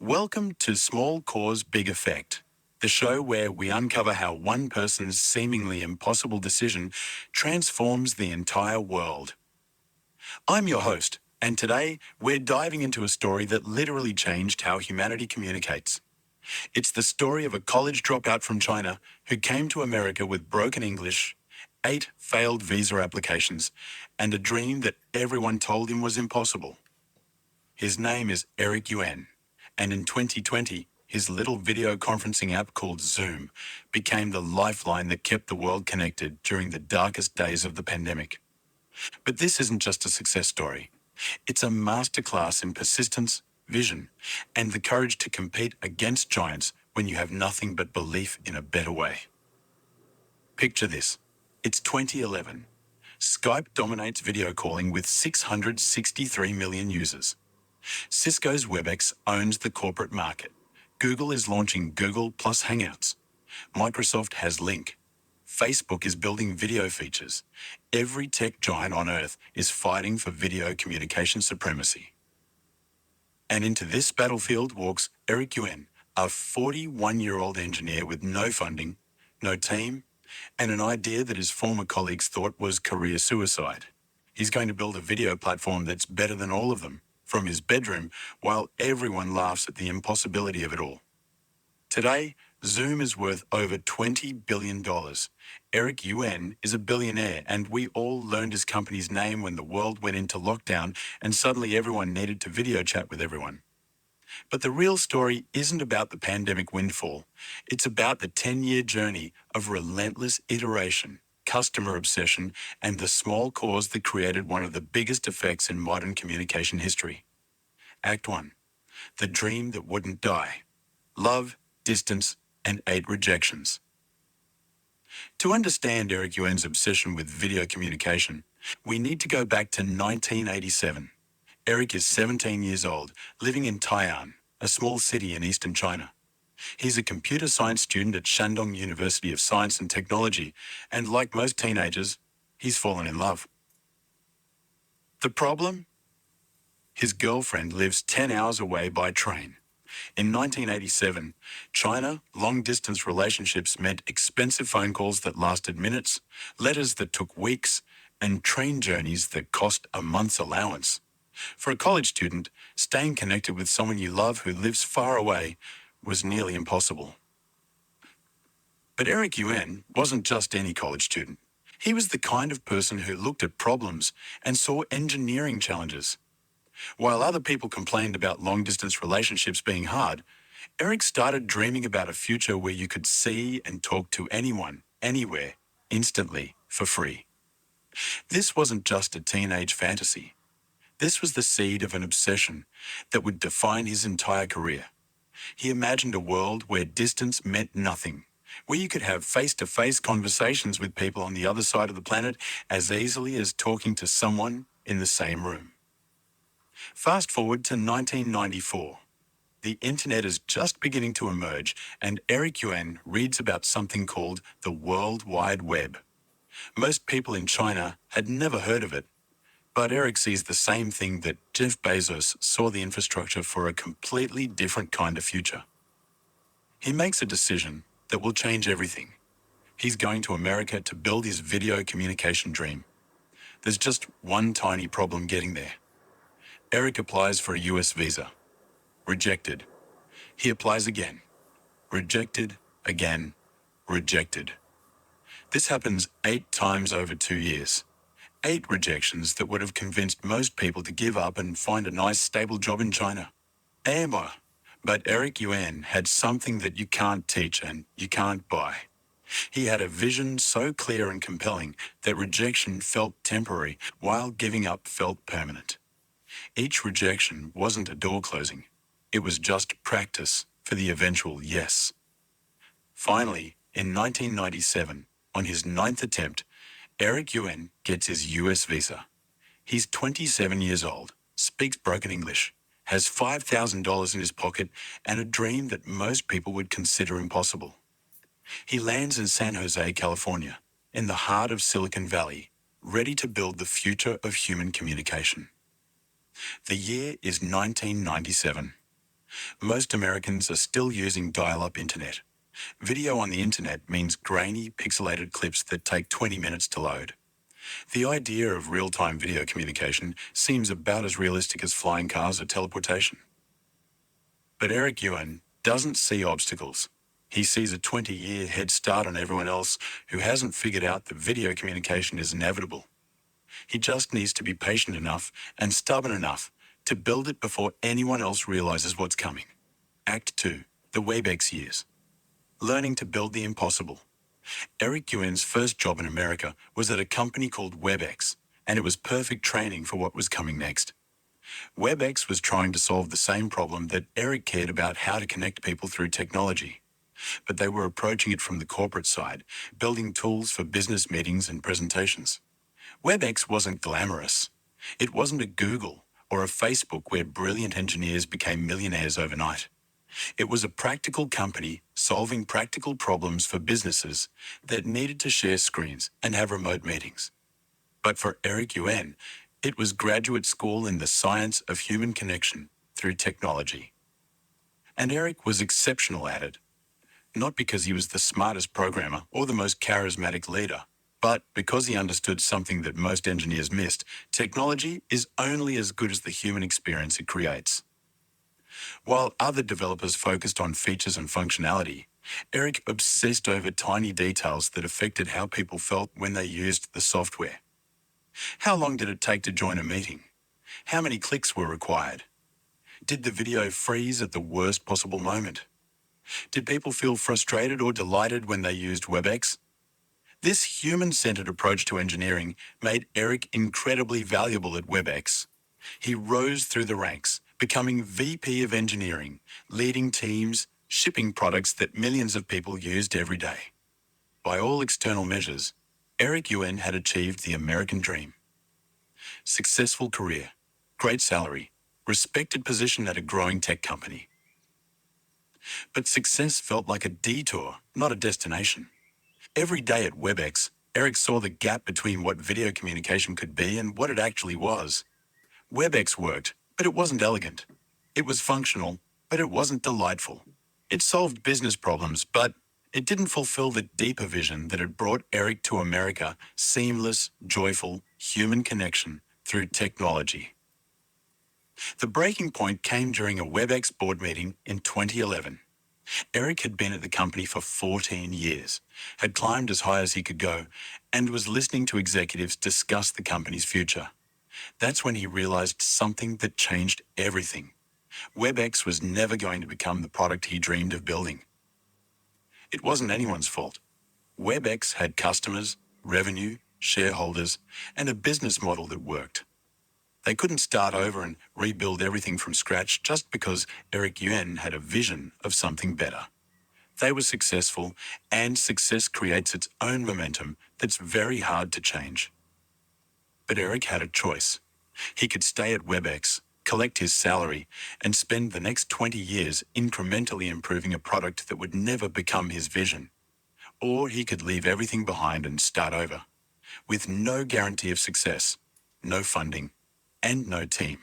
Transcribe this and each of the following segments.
Welcome to Small Cause Big Effect, the show where we uncover how one person's seemingly impossible decision transforms the entire world. I'm your host, and today we're diving into a story that literally changed how humanity communicates. It's the story of a college dropout from China who came to America with broken English, 8 failed visa applications, and a dream that everyone told him was impossible. His name is Eric Yuan, and in 2020, his little video conferencing app called Zoom became the lifeline that kept the world connected during the darkest days of the pandemic. But this isn't just a success story. It's a masterclass in persistence, vision, and the courage to compete against giants when you have nothing but belief in a better way. Picture this. It's 2011. Skype dominates video calling with 663 million users. Cisco's WebEx owns the corporate market. Google is launching Google Plus Hangouts. Microsoft has Link. Facebook is building video features. Every tech giant on Earth is fighting for video communication supremacy. And into this battlefield walks Eric Yuan, a 41-year-old engineer with no funding, no team, and an idea that his former colleagues thought was career suicide. He's going to build a video platform that's better than all of them, from his bedroom, while everyone laughs at the impossibility of it all. Today, Zoom is worth over $20 billion. Eric Yuan is a billionaire, and we all learned his company's name when the world went into lockdown and suddenly everyone needed to video chat with everyone. But the real story isn't about the pandemic windfall. It's about the 10-year journey of relentless iteration, customer obsession, and the small cause that created one of the biggest effects in modern communication history. Act 1. The dream that wouldn't die. Love, distance, and 8 rejections. To understand Eric Yuan's obsession with video communication, we need to go back to 1987. Eric is 17 years old, living in Tai'an, a small city in eastern China. He's a computer science student at Shandong University of Science and Technology, and like most teenagers, he's fallen in love. The problem? His girlfriend lives 10 hours away by train. In 1987, China, long-distance relationships meant expensive phone calls that lasted minutes, letters that took weeks, and train journeys that cost a month's allowance. For a college student, staying connected with someone you love who lives far away was nearly impossible. But Eric Yuan wasn't just any college student. He was the kind of person who looked at problems and saw engineering challenges. While other people complained about long-distance relationships being hard, Eric started dreaming about a future where you could see and talk to anyone, anywhere, instantly, for free. This wasn't just a teenage fantasy. This was the seed of an obsession that would define his entire career. He imagined a world where distance meant nothing, where you could have face-to-face conversations with people on the other side of the planet as easily as talking to someone in the same room. Fast forward to 1994. The internet is just beginning to emerge, and Eric Yuan reads about something called the World Wide Web. Most people in China had never heard of it, but Eric sees the same thing that Jeff Bezos saw: the infrastructure for a completely different kind of future. He makes a decision that will change everything. He's going to America to build his video communication dream. There's just one tiny problem getting there. Eric applies for a US visa. Rejected. He applies again. Rejected, again, rejected. This happens 8 times over 2 years. 8 rejections that would have convinced most people to give up and find a nice, stable job in China. But Eric Yuan had something that you can't teach and you can't buy. He had a vision so clear and compelling that rejection felt temporary, while giving up felt permanent. Each rejection wasn't a door closing. It was just practice for the eventual yes. Finally, in 1997, on his 9th attempt, Eric Yuan gets his US visa. He's 27 years old, speaks broken English, has $5,000 in his pocket, and a dream that most people would consider impossible. He lands in San Jose, California, in the heart of Silicon Valley, ready to build the future of human communication. The year is 1997. Most Americans are still using dial-up internet. Video on the internet means grainy, pixelated clips that take 20 minutes to load. The idea of real-time video communication seems about as realistic as flying cars or teleportation. But Eric Yuan doesn't see obstacles. He sees a 20-year head start on everyone else who hasn't figured out that video communication is inevitable. He just needs to be patient enough and stubborn enough to build it before anyone else realizes what's coming. Act 2. The WebEx years. Learning to build the impossible. Eric Yuan's first job in America was at a company called WebEx, and it was perfect training for what was coming next. WebEx was trying to solve the same problem that Eric cared about: how to connect people through technology. But they were approaching it from the corporate side, building tools for business meetings and presentations. WebEx wasn't glamorous. It wasn't a Google or a Facebook where brilliant engineers became millionaires overnight. It was a practical company solving practical problems for businesses that needed to share screens and have remote meetings. But for Eric Yuan, it was graduate school in the science of human connection through technology. And Eric was exceptional at it, not because he was the smartest programmer or the most charismatic leader, but because he understood something that most engineers missed: technology is only as good as the human experience it creates. While other developers focused on features and functionality, Eric obsessed over tiny details that affected how people felt when they used the software. How long did it take to join a meeting? How many clicks were required? Did the video freeze at the worst possible moment? Did people feel frustrated or delighted when they used WebEx? This human-centered approach to engineering made Eric incredibly valuable at WebEx. He rose through the ranks, becoming VP of Engineering, leading teams, shipping products that millions of people used every day. By all external measures, Eric Yuan had achieved the American dream. Successful career, great salary, respected position at a growing tech company. But success felt like a detour, not a destination. Every day at WebEx, Eric saw the gap between what video communication could be and what it actually was. WebEx worked, but it wasn't elegant. It was functional, but it wasn't delightful. It solved business problems, but it didn't fulfill the deeper vision that had brought Eric to America: seamless, joyful, human connection through technology. The breaking point came during a WebEx board meeting in 2011. Eric had been at the company for 14 years, had climbed as high as he could go, and was listening to executives discuss the company's future. That's when he realized something that changed everything. WebEx was never going to become the product he dreamed of building. It wasn't anyone's fault. WebEx had customers, revenue, shareholders, and a business model that worked. They couldn't start over and rebuild everything from scratch just because Eric Yuan had a vision of something better. They were successful, and success creates its own momentum that's very hard to change. But Eric had a choice. He could stay at WebEx, collect his salary, and spend the next 20 years incrementally improving a product that would never become his vision. Or he could leave everything behind and start over, with no guarantee of success, no funding, and no team.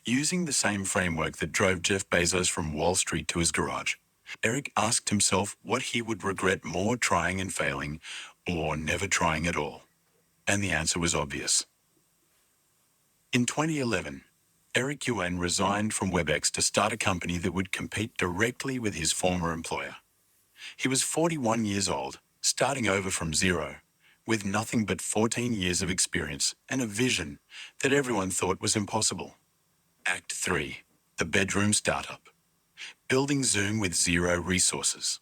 Using the same framework that drove Jeff Bezos from Wall Street to his garage, Eric asked himself what he would regret more: trying and failing, or never trying at all. And the answer was obvious. In 2011, Eric Yuan resigned from WebEx to start a company that would compete directly with his former employer. He was 41 years old, starting over from zero, with nothing but 14 years of experience and a vision that everyone thought was impossible. Act 3. The bedroom startup. Building Zoom with zero resources.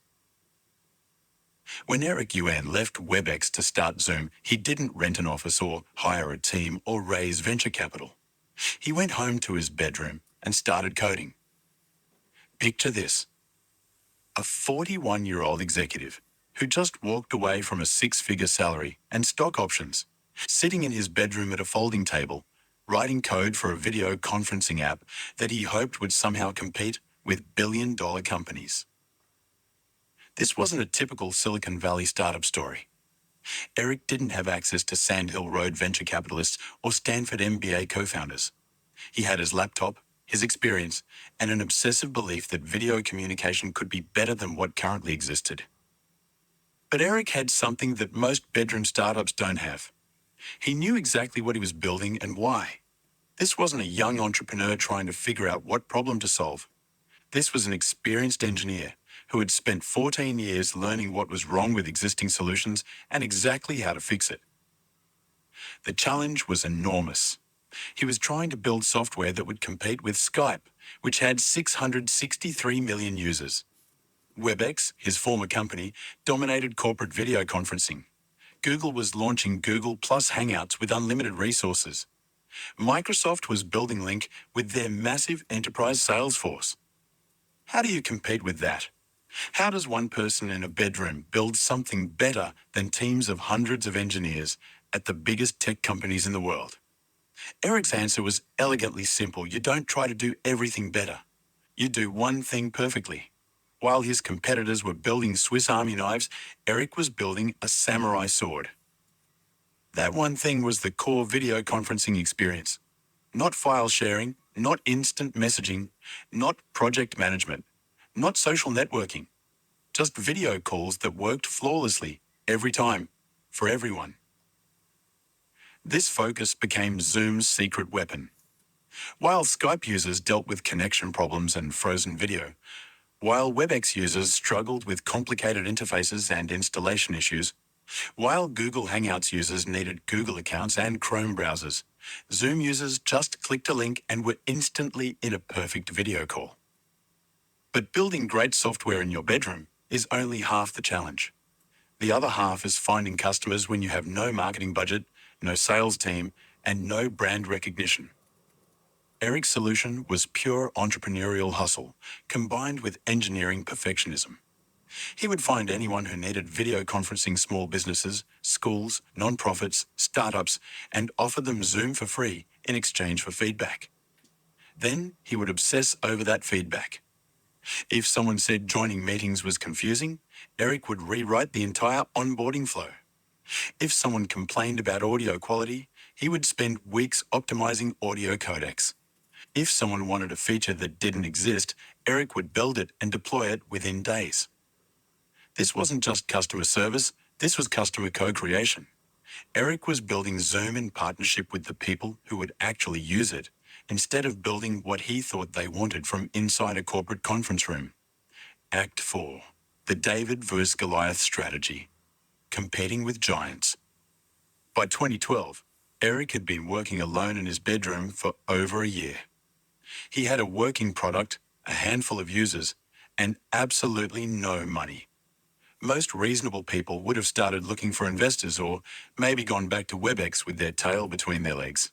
When Eric Yuan left WebEx to start Zoom, he didn't rent an office or hire a team or raise venture capital. He went home to his bedroom and started coding. Picture this: a 41-year-old executive who just walked away from a 6-figure salary and stock options, sitting in his bedroom at a folding table, writing code for a video conferencing app that he hoped would somehow compete with billion-dollar companies. This wasn't a typical Silicon Valley startup story. Eric didn't have access to Sand Hill Road venture capitalists or Stanford MBA co-founders. He had his laptop, his experience, and an obsessive belief that video communication could be better than what currently existed. But Eric had something that most bedroom startups don't have. He knew exactly what he was building and why. This wasn't a young entrepreneur trying to figure out what problem to solve. This was an experienced engineer who had spent 14 years learning what was wrong with existing solutions and exactly how to fix it. The challenge was enormous. He was trying to build software that would compete with Skype, which had 663 million users. WebEx, his former company, dominated corporate video conferencing. Google was launching Google Plus Hangouts with unlimited resources. Microsoft was building Lync with their massive enterprise sales force. How do you compete with that? How does one person in a bedroom build something better than teams of hundreds of engineers at the biggest tech companies in the world? Eric's answer was elegantly simple. You don't try to do everything better. You do one thing perfectly. While his competitors were building Swiss Army knives, Eric was building a samurai sword. That one thing was the core video conferencing experience. Not file sharing, not instant messaging, not project management, not social networking. Just video calls that worked flawlessly, every time, for everyone. This focus became Zoom's secret weapon. While Skype users dealt with connection problems and frozen video, while WebEx users struggled with complicated interfaces and installation issues, while Google Hangouts users needed Google accounts and Chrome browsers, Zoom users just clicked a link and were instantly in a perfect video call. But building great software in your bedroom is only half the challenge. The other half is finding customers when you have no marketing budget, no sales team, and no brand recognition. Eric's solution was pure entrepreneurial hustle, combined with engineering perfectionism. He would find anyone who needed video conferencing, small businesses, schools, non-profits, startups, and offer them Zoom for free in exchange for feedback. Then he would obsess over that feedback. If someone said joining meetings was confusing, Eric would rewrite the entire onboarding flow. If someone complained about audio quality, he would spend weeks optimizing audio codecs. If someone wanted a feature that didn't exist, Eric would build it and deploy it within days. This wasn't just customer service, this was customer co-creation. Eric was building Zoom in partnership with the people who would actually use it, instead of building what he thought they wanted from inside a corporate conference room. Act 4. The David vs. Goliath strategy. Competing with giants. By 2012, Eric had been working alone in his bedroom for over a year. He had a working product, a handful of users, and absolutely no money. Most reasonable people would have started looking for investors or maybe gone back to WebEx with their tail between their legs.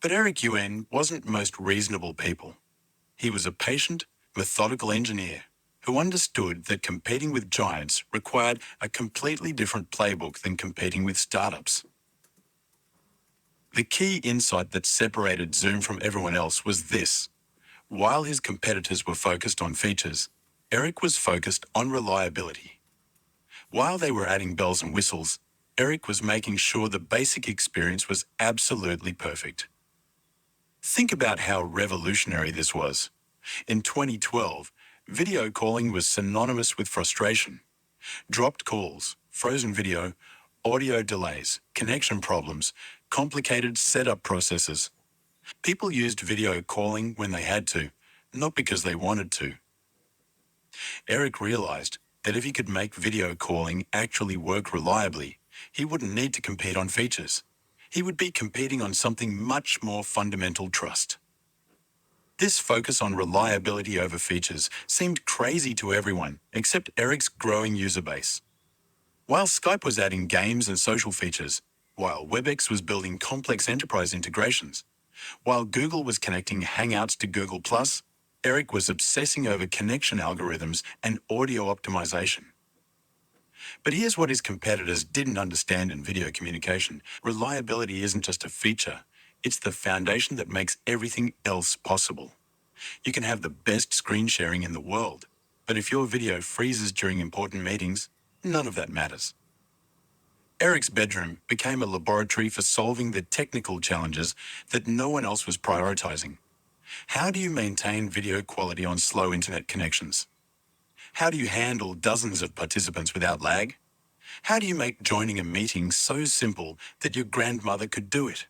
But Eric Yuan wasn't most reasonable people. He was a patient, methodical engineer who understood that competing with giants required a completely different playbook than competing with startups. The key insight that separated Zoom from everyone else was this. While his competitors were focused on features, Eric was focused on reliability. While they were adding bells and whistles, Eric was making sure the basic experience was absolutely perfect. Think about how revolutionary this was. In 2012, video calling was synonymous with frustration. Dropped calls, frozen video, audio delays, connection problems, complicated setup processes. People used video calling when they had to, not because they wanted to. Eric realized that if he could make video calling actually work reliably, he wouldn't need to compete on features. He would be competing on something much more fundamental: trust. This focus on reliability over features seemed crazy to everyone except Eric's growing user base. While Skype was adding games and social features, while WebEx was building complex enterprise integrations, while Google was connecting Hangouts to Google+, Eric was obsessing over connection algorithms and audio optimization. But here's what his competitors didn't understand in video communication. Reliability isn't just a feature, it's the foundation that makes everything else possible. You can have the best screen sharing in the world, but if your video freezes during important meetings, none of that matters. Eric's bedroom became a laboratory for solving the technical challenges that no one else was prioritizing. How do you maintain video quality on slow internet connections? How do you handle dozens of participants without lag? How do you make joining a meeting so simple that your grandmother could do it?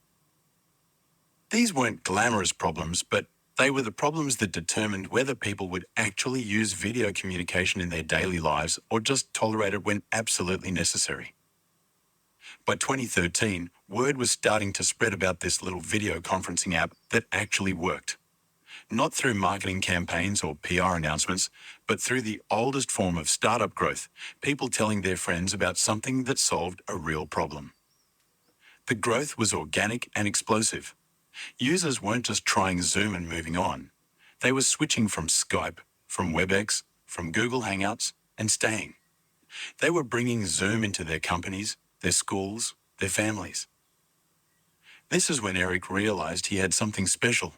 These weren't glamorous problems, but they were the problems that determined whether people would actually use video communication in their daily lives or just tolerate it when absolutely necessary. By 2013, word was starting to spread about this little video conferencing app that actually worked. Not through marketing campaigns or PR announcements, but through the oldest form of startup growth, people telling their friends about something that solved a real problem. The growth was organic and explosive. Users weren't just trying Zoom and moving on. They were switching from Skype, from WebEx, from Google Hangouts, and staying. They were bringing Zoom into their companies, their schools, their families. This is when Eric realized he had something special.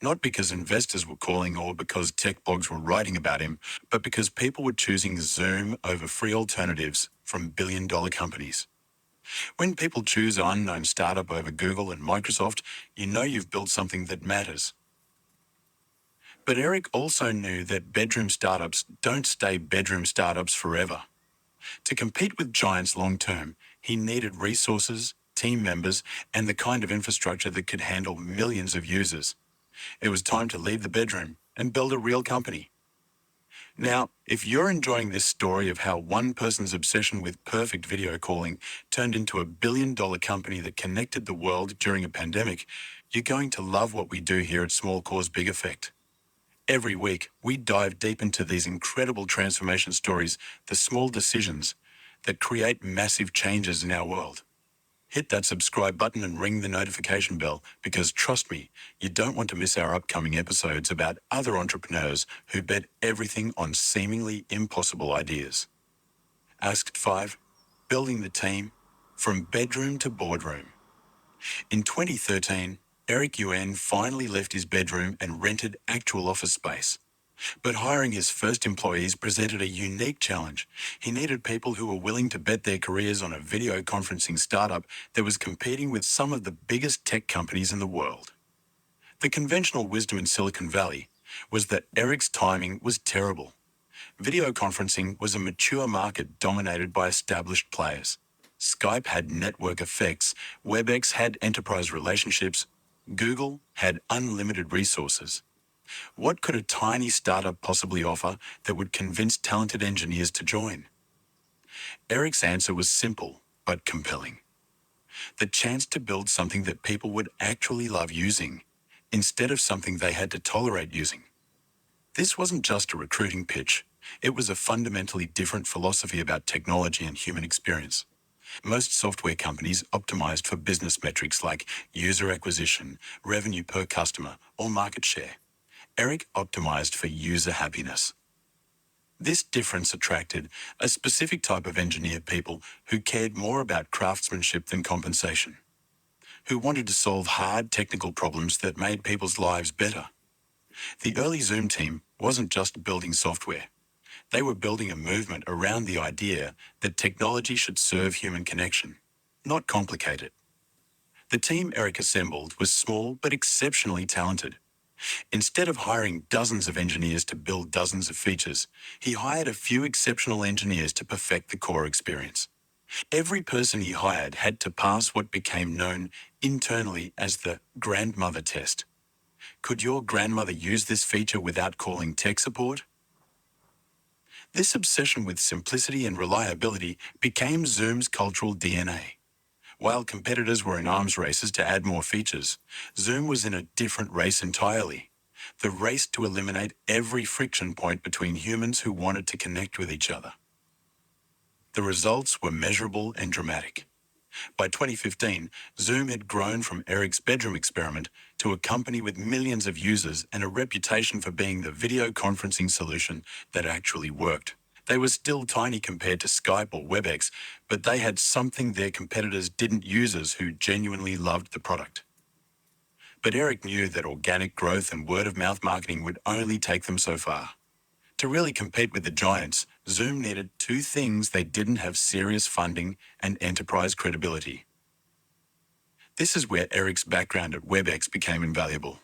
Not because investors were calling or because tech blogs were writing about him, but because people were choosing Zoom over free alternatives from billion-dollar companies. When people choose an unknown startup over Google and Microsoft, you know you've built something that matters. But Eric also knew that bedroom startups don't stay bedroom startups forever. To compete with giants long-term, he needed resources, team members, and the kind of infrastructure that could handle millions of users. It was time to leave the bedroom and build a real company. Now, if you're enjoying this story of how one person's obsession with perfect video calling turned into a billion-dollar company that connected the world during a pandemic, you're going to love what we do here at Small Cause Big Effect. Every week, we dive deep into these incredible transformation stories, the small decisions that create massive changes in our world. Hit that subscribe button and ring the notification bell because trust me, you don't want to miss our upcoming episodes about other entrepreneurs who bet everything on seemingly impossible ideas. Asked 5, building the team from bedroom to boardroom. In 2013, Eric Yuan finally left his bedroom and rented actual office space. But hiring his first employees presented a unique challenge. He needed people who were willing to bet their careers on a video conferencing startup that was competing with some of the biggest tech companies in the world. The conventional wisdom in Silicon Valley was that Eric's timing was terrible. Video conferencing was a mature market dominated by established players. Skype had network effects, WebEx had enterprise relationships, Google had unlimited resources. What could a tiny startup possibly offer that would convince talented engineers to join? Eric's answer was simple but compelling. The chance to build something that people would actually love using, instead of something they had to tolerate using. This wasn't just a recruiting pitch. It was a fundamentally different philosophy about technology and human experience. Most software companies optimized for business metrics like user acquisition, revenue per customer, or market share. Eric optimized for user happiness. This difference attracted a specific type of engineer people who cared more about craftsmanship than compensation, who wanted to solve hard technical problems that made people's lives better. The early Zoom team wasn't just building software. They were building a movement around the idea that technology should serve human connection, not complicate it. The team Eric assembled was small but exceptionally talented. Instead of hiring dozens of engineers to build dozens of features, he hired a few exceptional engineers to perfect the core experience. Every person he hired had to pass what became known internally as the grandmother test. Could your grandmother use this feature without calling tech support? This obsession with simplicity and reliability became Zoom's cultural DNA. While competitors were in arms races to add more features, Zoom was in a different race entirely. The race to eliminate every friction point between humans who wanted to connect with each other. The results were measurable and dramatic. By 2015, Zoom had grown from Eric's bedroom experiment to a company with millions of users and a reputation for being the video conferencing solution that actually worked. They were still tiny compared to Skype or WebEx, but they had something their competitors didn't, users who genuinely loved the product. But Eric knew that organic growth and word-of-mouth marketing would only take them so far. To really compete with the giants, Zoom needed two things: they didn't have serious funding and enterprise credibility. This is where Eric's background at WebEx became invaluable.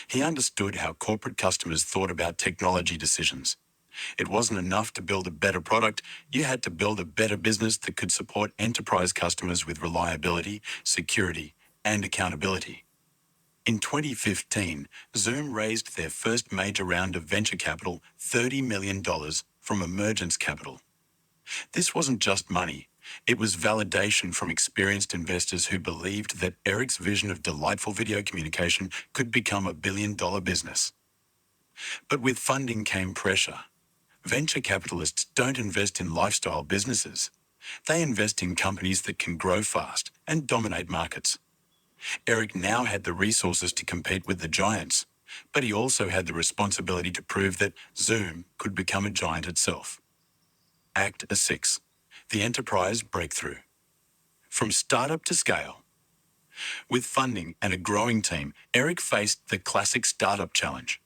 He understood how corporate customers thought about technology decisions. It wasn't enough to build a better product, you had to build a better business that could support enterprise customers with reliability, security, and accountability. In 2015, Zoom raised their first major round of venture capital, $30 million, from Emergence Capital. This wasn't just money. It was validation from experienced investors who believed that Eric's vision of delightful video communication could become a billion-dollar business. But with funding came pressure. Venture capitalists don't invest in lifestyle businesses. They invest in companies that can grow fast and dominate markets. Eric now had the resources to compete with the giants, but he also had the responsibility to prove that Zoom could become a giant itself. Act 6. The Enterprise Breakthrough. From startup to scale. With funding and a growing team, Eric faced the classic startup challenge.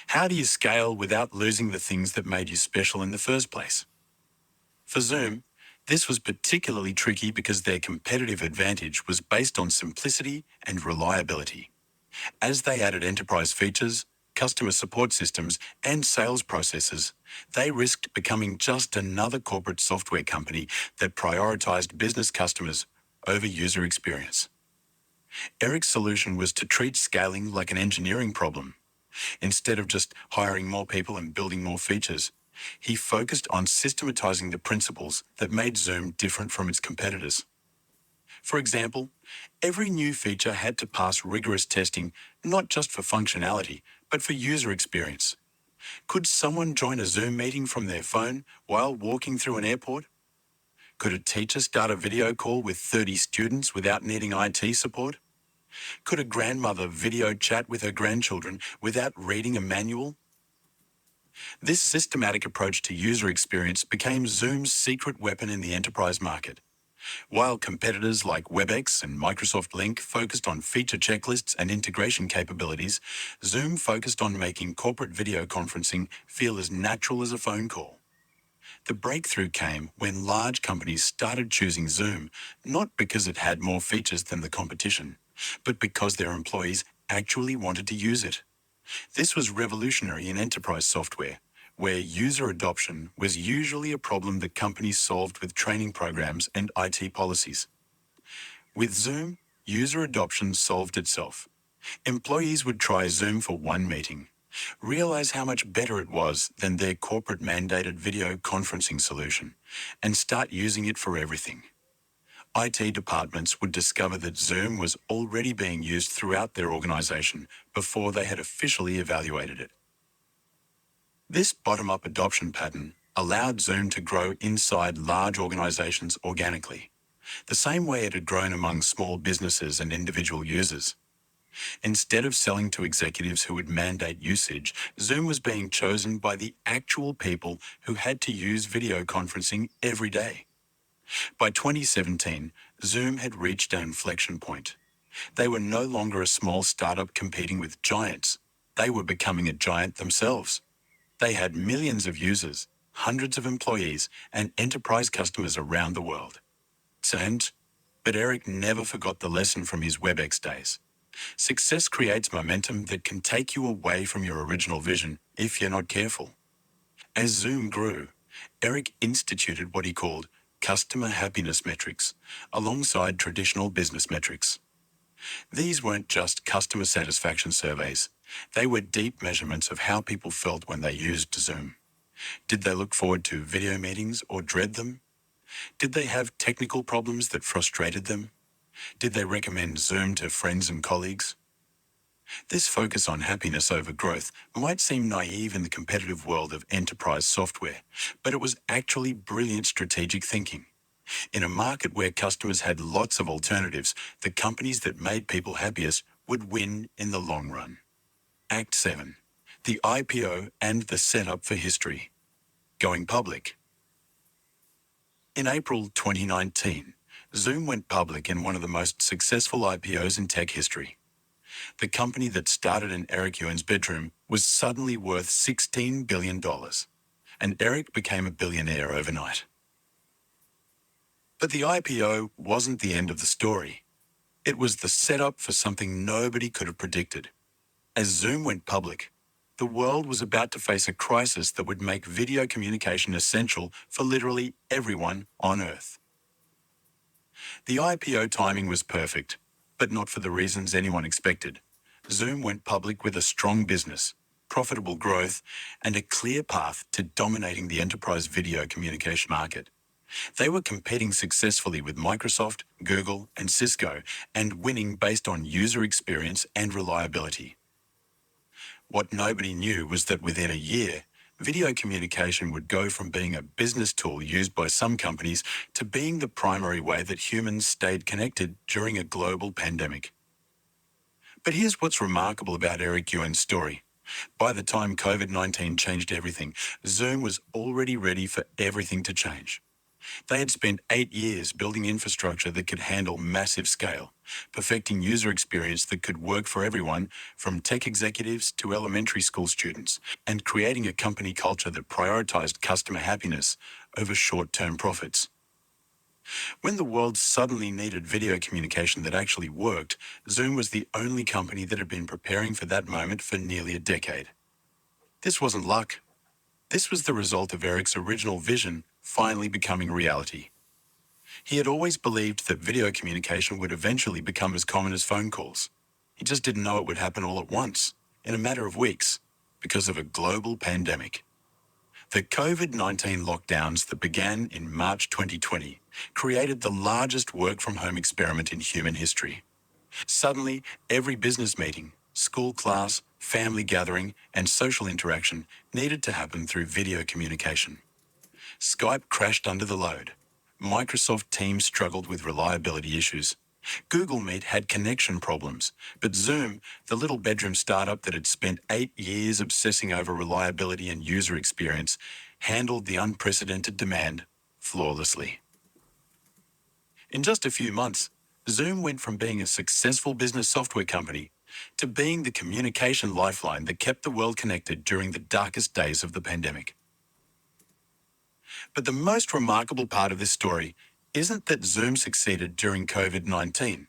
How do you scale without losing the things that made you special in the first place? For Zoom, this was particularly tricky because their competitive advantage was based on simplicity and reliability. As they added enterprise features, customer support systems, and sales processes, they risked becoming just another corporate software company that prioritized business customers over user experience. Eric's solution was to treat scaling like an engineering problem. Instead of just hiring more people and building more features, he focused on systematizing the principles that made Zoom different from its competitors. For example, every new feature had to pass rigorous testing, not just for functionality, but for user experience. Could someone join a Zoom meeting from their phone while walking through an airport? Could a teacher start a video call with 30 students without needing IT support? Could a grandmother video chat with her grandchildren without reading a manual? This systematic approach to user experience became Zoom's secret weapon in the enterprise market. While competitors like WebEx and Microsoft Lync focused on feature checklists and integration capabilities, Zoom focused on making corporate video conferencing feel as natural as a phone call. The breakthrough came when large companies started choosing Zoom, not because it had more features than the competition, but because their employees actually wanted to use it. This was revolutionary in enterprise software, where user adoption was usually a problem that companies solved with training programs and IT policies. With Zoom, user adoption solved itself. Employees would try Zoom for one meeting, realize how much better it was than their corporate mandated video conferencing solution, and start using it for everything. IT departments would discover that Zoom was already being used throughout their organization before they had officially evaluated it. This bottom-up adoption pattern allowed Zoom to grow inside large organizations organically, the same way it had grown among small businesses and individual users. Instead of selling to executives who would mandate usage, Zoom was being chosen by the actual people who had to use video conferencing every day. By 2017, Zoom had reached an inflection point. They were no longer a small startup competing with giants. They were becoming a giant themselves. They had millions of users, hundreds of employees, and enterprise customers around the world. But Eric never forgot the lesson from his WebEx days. Success creates momentum that can take you away from your original vision if you're not careful. As Zoom grew, Eric instituted what he called customer happiness metrics alongside traditional business metrics. These weren't just customer satisfaction surveys. They were deep measurements of how people felt when they used Zoom. Did they look forward to video meetings or dread them? Did they have technical problems that frustrated them? Did they recommend Zoom to friends and colleagues? This focus on happiness over growth might seem naive in the competitive world of enterprise software, but it was actually brilliant strategic thinking. In a market where customers had lots of alternatives, the companies that made people happiest would win in the long run. Act 7. The IPO and the setup for history. Going public. In April 2019, Zoom went public in one of the most successful IPOs in tech history. The company that started in Eric Yuan's bedroom was suddenly worth $16 billion, and Eric became a billionaire overnight. But the IPO wasn't the end of the story. It was the setup for something nobody could have predicted. As Zoom went public, the world was about to face a crisis that would make video communication essential for literally everyone on Earth. The IPO timing was perfect, but not for the reasons anyone expected. Zoom went public with a strong business, profitable growth, and a clear path to dominating the enterprise video communication market. They were competing successfully with Microsoft, Google, and Cisco, and winning based on user experience and reliability. What nobody knew was that within a year, video communication would go from being a business tool used by some companies to being the primary way that humans stayed connected during a global pandemic. But here's what's remarkable about Eric Yuan's story. By the time COVID-19 changed everything, Zoom was already ready for everything to change. They had spent 8 years building infrastructure that could handle massive scale, perfecting user experience that could work for everyone, from tech executives to elementary school students, and creating a company culture that prioritized customer happiness over short-term profits. When the world suddenly needed video communication that actually worked, Zoom was the only company that had been preparing for that moment for nearly a decade. This wasn't luck. This was the result of Eric's original vision finally becoming reality. He had always believed that video communication would eventually become as common as phone calls. He just didn't know it would happen all at once, in a matter of weeks, because of a global pandemic. The COVID-19 lockdowns that began in March 2020 created the largest work-from-home experiment in human history. Suddenly, every business meeting, school class, family gathering, and social interaction needed to happen through video communication. Skype crashed under the load. Microsoft Teams struggled with reliability issues. Google Meet had connection problems, but Zoom, the little bedroom startup that had spent 8 years obsessing over reliability and user experience, handled the unprecedented demand flawlessly. In just a few months, Zoom went from being a successful business software company to being the communication lifeline that kept the world connected during the darkest days of the pandemic. But the most remarkable part of this story isn't that Zoom succeeded during COVID-19.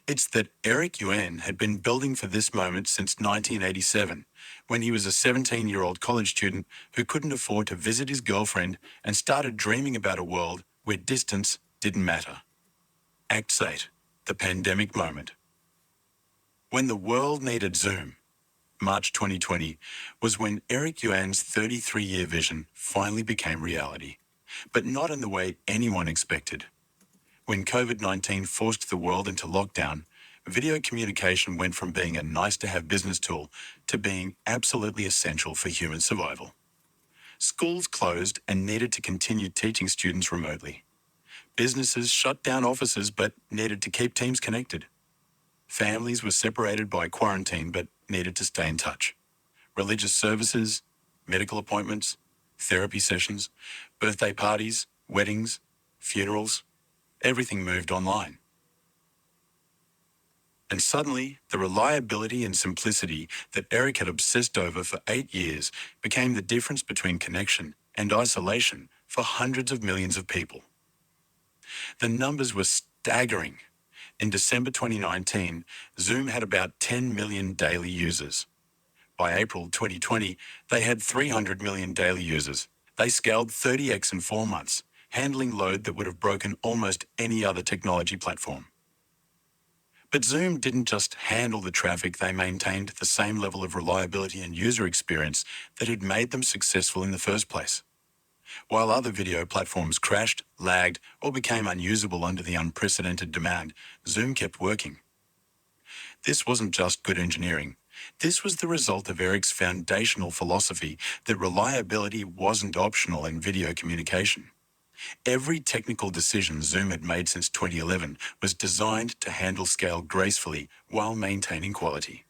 It's that Eric Yuan had been building for this moment since 1987, when he was a 17-year-old college student who couldn't afford to visit his girlfriend and started dreaming about a world where distance didn't matter. Act 8, the pandemic moment. When the world needed Zoom, March 2020, was when Eric Yuan's 33-year vision finally became reality, but not in the way anyone expected. When COVID-19 forced the world into lockdown, video communication went from being a nice-to-have business tool to being absolutely essential for human survival. Schools closed and needed to continue teaching students remotely. Businesses shut down offices but needed to keep teams connected. Families were separated by quarantine but needed to stay in touch. Religious services, medical appointments, therapy sessions, birthday parties, weddings, funerals, everything moved online. And suddenly, the reliability and simplicity that Eric had obsessed over for 8 years became the difference between connection and isolation for hundreds of millions of people. The numbers were staggering. In December 2019, Zoom had about 10 million daily users. By April 2020, they had 300 million daily users. They scaled 30x in 4 months, handling load that would have broken almost any other technology platform. But Zoom didn't just handle the traffic, they maintained the same level of reliability and user experience that had made them successful in the first place. While other video platforms crashed, lagged, or became unusable under the unprecedented demand, Zoom kept working. This wasn't just good engineering. This was the result of Eric's foundational philosophy that reliability wasn't optional in video communication. Every technical decision Zoom had made since 2011 was designed to handle scale gracefully while maintaining quality.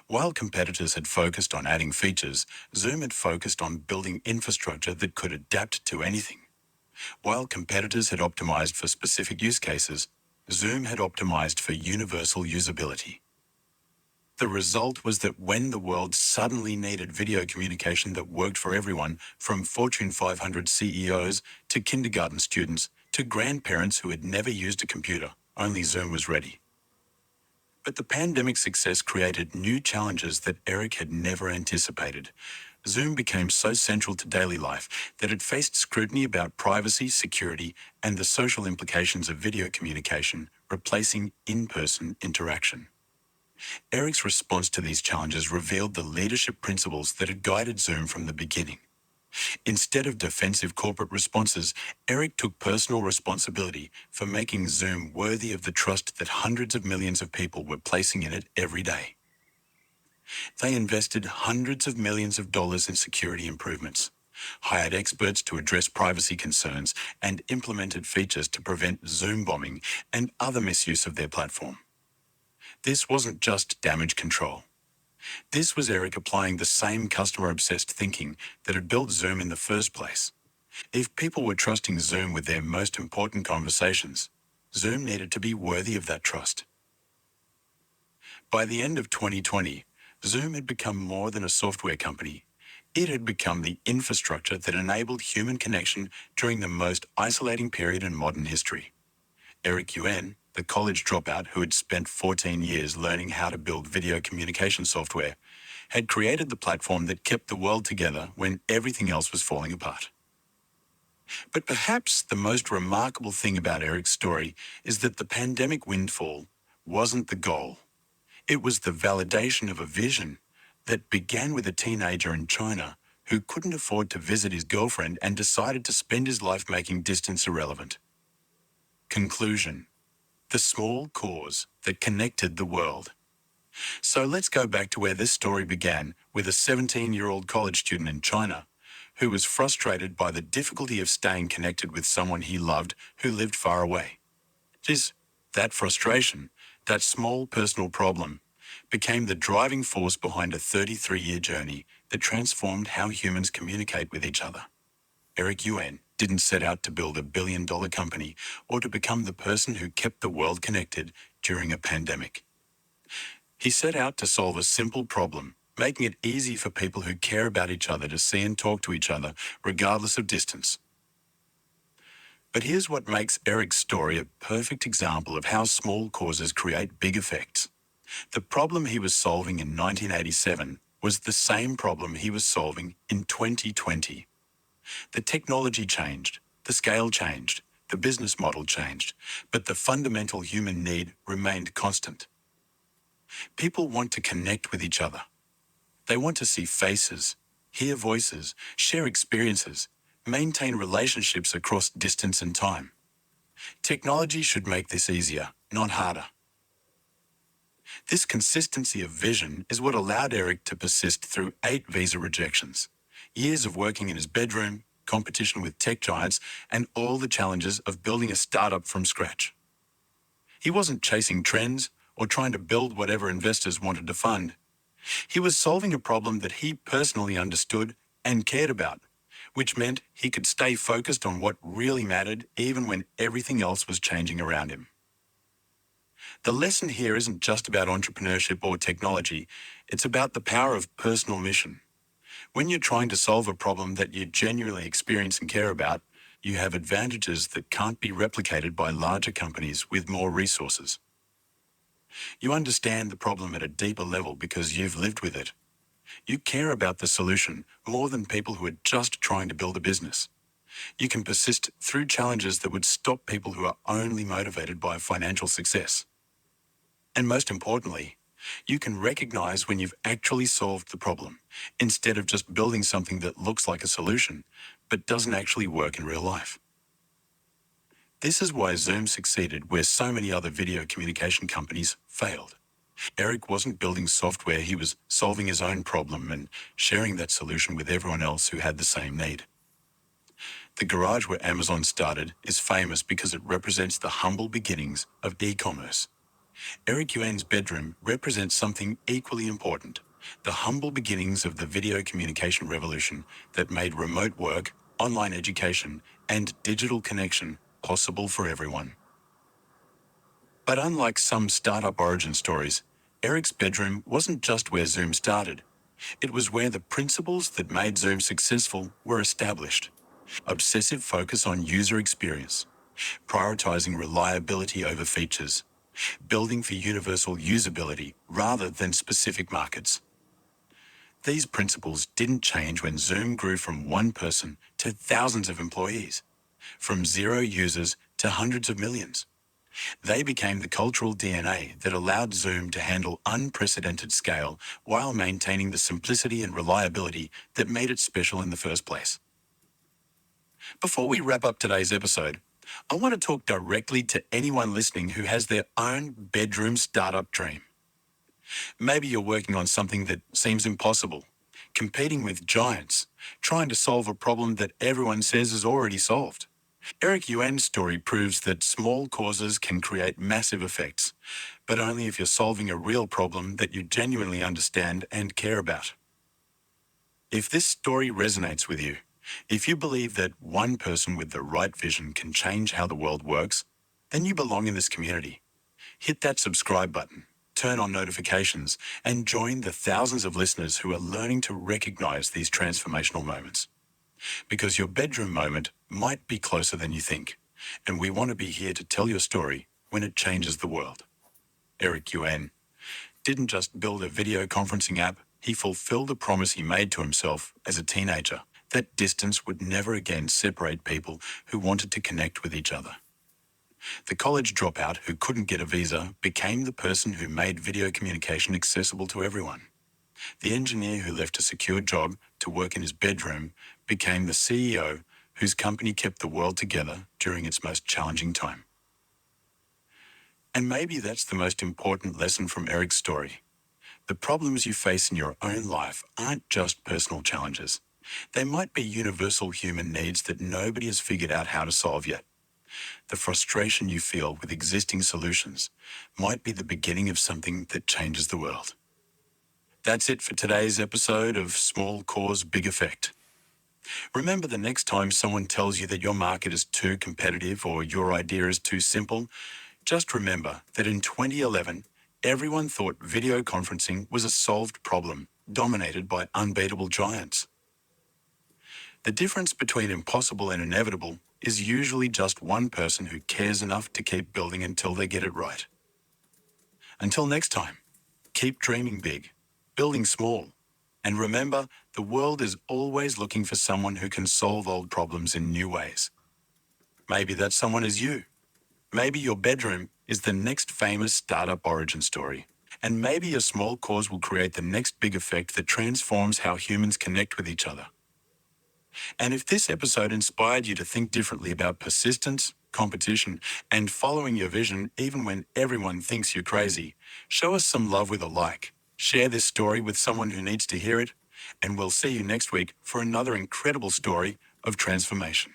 While competitors had focused on adding features, Zoom had focused on building infrastructure that could adapt to anything. While competitors had optimized for specific use cases, Zoom had optimized for universal usability. The result was that when the world suddenly needed video communication that worked for everyone, from Fortune 500 CEOs to kindergarten students to grandparents who had never used a computer, only Zoom was ready. But the pandemic's success created new challenges that Eric had never anticipated. Zoom became so central to daily life that it faced scrutiny about privacy, security, and the social implications of video communication, replacing in-person interaction. Eric's response to these challenges revealed the leadership principles that had guided Zoom from the beginning. Instead of defensive corporate responses, Eric took personal responsibility for making Zoom worthy of the trust that hundreds of millions of people were placing in it every day. They invested hundreds of millions of dollars in security improvements, hired experts to address privacy concerns, and implemented features to prevent Zoom bombing and other misuse of their platform. This wasn't just damage control. This was Eric applying the same customer-obsessed thinking that had built Zoom in the first place. If people were trusting Zoom with their most important conversations, Zoom needed to be worthy of that trust. By the end of 2020, Zoom had become more than a software company. It had become the infrastructure that enabled human connection during the most isolating period in modern history. Eric Yuan, the college dropout who had spent 14 years learning how to build video communication software, had created the platform that kept the world together when everything else was falling apart. But perhaps the most remarkable thing about Eric's story is that the pandemic windfall wasn't the goal. It was the validation of a vision that began with a teenager in China who couldn't afford to visit his girlfriend and decided to spend his life making distance irrelevant. Conclusion: the small cause that connected the world. So let's go back to where this story began, with a 17-year-old college student in China who was frustrated by the difficulty of staying connected with someone he loved who lived far away. Just that frustration, that small personal problem, became the driving force behind a 33-year journey that transformed how humans communicate with each other. Eric Yuan didn't set out to build a billion-dollar company or to become the person who kept the world connected during a pandemic. He set out to solve a simple problem, making it easy for people who care about each other to see and talk to each other, regardless of distance. But here's what makes Eric's story a perfect example of how small causes create big effects. The problem he was solving in 1987 was the same problem he was solving in 2020. The technology changed, the scale changed, the business model changed, but the fundamental human need remained constant. People want to connect with each other. They want to see faces, hear voices, share experiences, maintain relationships across distance and time. Technology should make this easier, not harder. This consistency of vision is what allowed Eric to persist through 8 visa rejections, years of working in his bedroom, competition with tech giants, and all the challenges of building a startup from scratch. He wasn't chasing trends or trying to build whatever investors wanted to fund. He was solving a problem that he personally understood and cared about, which meant he could stay focused on what really mattered even when everything else was changing around him. The lesson here isn't just about entrepreneurship or technology, it's about the power of personal mission. When you're trying to solve a problem that you genuinely experience and care about, you have advantages that can't be replicated by larger companies with more resources. You understand the problem at a deeper level because you've lived with it. You care about the solution more than people who are just trying to build a business. You can persist through challenges that would stop people who are only motivated by financial success. And most importantly, you can recognize when you've actually solved the problem, instead of just building something that looks like a solution, but doesn't actually work in real life. This is why Zoom succeeded where so many other video communication companies failed. Eric wasn't building software, he was solving his own problem and sharing that solution with everyone else who had the same need. The garage where Amazon started is famous because it represents the humble beginnings of e-commerce. Eric Yuan's bedroom represents something equally important, the humble beginnings of the video communication revolution that made remote work, online education, and digital connection possible for everyone. But unlike some startup origin stories, Eric's bedroom wasn't just where Zoom started. It was where the principles that made Zoom successful were established. Obsessive focus on user experience, prioritizing reliability over features, building for universal usability rather than specific markets. These principles didn't change when Zoom grew from one person to thousands of employees, from 0 users to hundreds of millions. They became the cultural DNA that allowed Zoom to handle unprecedented scale while maintaining the simplicity and reliability that made it special in the first place. Before we wrap up today's episode, I want to talk directly to anyone listening who has their own bedroom startup dream. Maybe you're working on something that seems impossible, competing with giants, trying to solve a problem that everyone says is already solved. Eric Yuan's story proves that small causes can create massive effects, but only if you're solving a real problem that you genuinely understand and care about. If this story resonates with you, if you believe that one person with the right vision can change how the world works, then you belong in this community. Hit that subscribe button, turn on notifications, and join the thousands of listeners who are learning to recognize these transformational moments. Because your bedroom moment might be closer than you think, and we want to be here to tell your story when it changes the world. Eric Yuan didn't just build a video conferencing app, he fulfilled a promise he made to himself as a teenager, that distance would never again separate people who wanted to connect with each other. The college dropout who couldn't get a visa became the person who made video communication accessible to everyone. The engineer who left a secure job to work in his bedroom became the CEO whose company kept the world together during its most challenging time. And maybe that's the most important lesson from Eric's story. The problems you face in your own life aren't just personal challenges. They might be universal human needs that nobody has figured out how to solve yet. The frustration you feel with existing solutions might be the beginning of something that changes the world. That's it for today's episode of Small Cause, Big Effect. Remember, the next time someone tells you that your market is too competitive or your idea is too simple, just remember that in 2011, everyone thought video conferencing was a solved problem dominated by unbeatable giants. The difference between impossible and inevitable is usually just one person who cares enough to keep building until they get it right. Until next time, keep dreaming big, building small, and remember, the world is always looking for someone who can solve old problems in new ways. Maybe that someone is you. Maybe your bedroom is the next famous startup origin story. And maybe your small cause will create the next big effect that transforms how humans connect with each other. And if this episode inspired you to think differently about persistence, competition, and following your vision even when everyone thinks you're crazy, show us some love with a like. Share this story with someone who needs to hear it, and we'll see you next week for another incredible story of transformation.